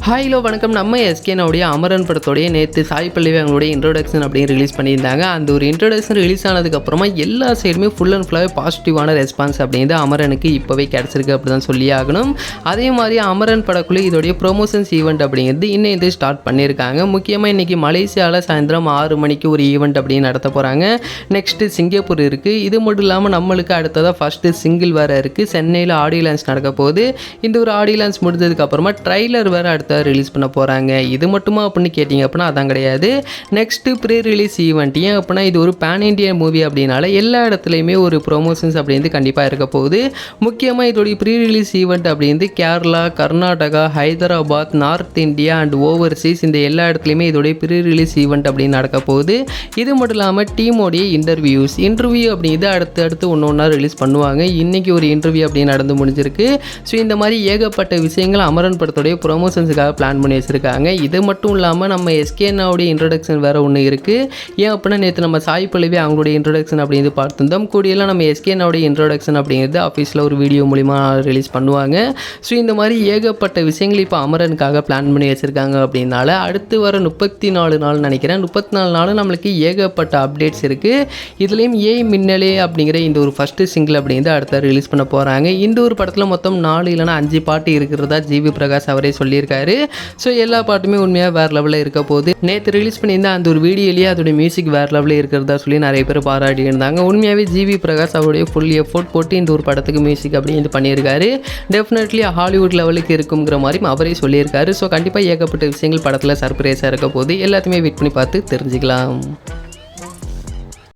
Hello வணக்கம். நம்ம எஸ்கேனோடைய அமரன் படத்தோடைய நேற்று சாய் பல்லவி அவங்களுடைய இன்ட்ரோடக்ஷன் அப்படின்னு ரிலீஸ் பண்ணியிருந்தாங்க. அந்த ஒரு இன்ட்ரோடக்ஷன் ரிலீஸ் ஆனதுக்கப்புறமா எல்லா சைடுமே ஃபுல் அண்ட் ஃபுல்லாகவே பாசிட்டிவான ரெஸ்பான்ஸ் அப்படிங்கிறது அமரனுக்கு இப்போவே கிடச்சிருக்கு அப்படி தான் சொல்லி ஆகணும். அதே மாதிரி அமரன் படக்குள்ளே இதோடைய ப்ரொமோஷன்ஸ் ஈவெண்ட் அப்படிங்கிறது இன்னும் ஸ்டார்ட் பண்ணியிருக்காங்க. முக்கியமாக இன்றைக்கி மலேசியாவில் சாயந்தரம் 6 மணிக்கு ஒரு ஈவெண்ட் அப்படின்னு நடத்த போகிறாங்க. நெக்ஸ்ட்டு சிங்கப்பூர் இருக்குது. இது மட்டும் இல்லாமல் நம்மளுக்கு அடுத்ததாக ஃபஸ்ட்டு சிங்கிள் வேறு இருக்குது. சென்னையில் ஆடியோ லான்ச் நடக்க போகுது. இந்த ஒரு ஆடியோ லான்ச் முடிஞ்சதுக்கப்புறமா ட்ரைலர் வேறு அடுத்த ரிலீஸ் பண்ண போகிறாங்க. இது மட்டுமா அப்படின்னு கேட்டிங்க அப்படின்னா அதான் கிடையாது. Next pre release event. ஏன் அப்படின்னா இது ஒரு பேன் இண்டியன் மூவி அப்படின்னால எல்லா இடத்துலையுமே ஒரு ப்ரொமோஷன்ஸ் அப்படின்றது கண்டிப்பாக இருக்க போகுது. முக்கியமாக இதோடைய ப்ரீ ரிலீஸ் ஈவெண்ட் அப்படின்றது Kerala, Karnataka, Hyderabad, north India and Overseas இந்த எல்லா இடத்துலையுமே இதோடைய ப்ரீ ரிலீஸ் ஈவெண்ட் அப்படின்னு நடக்க போகுது. இது மட்டும் இல்லாமல் டீமோடைய இன்டர்வியூ அப்படிங்கிறது அடுத்து ஒன்று ஒன்றா ரிலீஸ் பண்ணுவாங்க. இன்றைக்கி ஒரு இன்டர்வியூ அப்படின்னு நடந்து முடிஞ்சிருக்கு. ஸோ இந்த மாதிரி ஏகப்பட்ட விஷயங்கள் அமரன் படத்துடைய ப்ரொமோஷன்ஸுக்காக பிளான் பண்ணி வச்சுருக்காங்க. இது மட்டும் இல்லாமல் நம்ம எஸ்கேனாவுடைய இன்ட்ரடக்ஷன் வேறு ஒன்று இருக்குது. ஏன் அப்படின்னா நேற்று நம்ம சாய் பல்லவி அவங்களுடைய இன்ட்ரடக்ஷன் அப்படிங்கிறது பார்த்துருந்தோம். கூடியெல்லாம் நம்ம எஸ்கேனாவுடைய இன்ட்ரடக்ஷன் அப்படிங்கிறது ஆஃபீஸில் ஒரு வீடியோ மூலிமா ரிலீஸ் பண்ணுவாங்க. ஸோ இந்த மாதிரி ஏகப்பட்ட விஷயங்கள் இப்போ அமரனுக்காக பிளான் பண்ணி வச்சுருக்காங்க. அப்படின்னால அடுத்து வர 34 நாள் நினைக்கிறேன். 34 நாள் நம்மளுக்கு ஏகப்பட்ட அப்டேட்ஸ் இருக்குது. இதுலேயும் ஏய் மின்னலே அப்படிங்கிற இந்த ஒரு ஃபஸ்ட்டு சிங்கிள் அப்படிங்கிறது அடுத்த ரிலீஸ் பண்ண போகிறாங்க. இந்த ஒரு படத்தில் மொத்தம் 4 இல்லைனா 5 பாட்டு இருக்கிறதா ஜிவி பிரகாஷ் அவரே சொல்லியிருக்காரு. ஸோ எல்லா பாட்டுமே உண்மையாக வேறு லெவலில் இருக்க போகுது. நேற்று ரிலீஸ் பண்ணியிருந்தா அந்த ஒரு வீடியோலேயே அதோடைய மியூசிக் வேறு லெவலில் இருக்கிறதா சொல்லி நிறைய பேர் பாராட்டி இருந்தாங்க. உண்மையாகவே ஜிவி பிரகாஷ் அவருடைய ஃபுல் எஃபோர்ட் போட்டு இந்த ஒரு படத்துக்கு மியூசிக் அப்படின்னு பண்ணியிருக்காரு. டெஃபினெட்லி ஹாலிவுட் லெவலுக்கு இருக்குங்கிற மாதிரி அவரே சொல்லியிருக்காரு. ஸோ கண்டிப்பாக ஏகப்பட்ட விஷயங்கள் படத்தில் சர்ப்ரைஸாக இருக்க போகுது. எல்லாத்தையுமே வெயிட் பண்ணி பார்த்து தெரிஞ்சுக்கலாம்.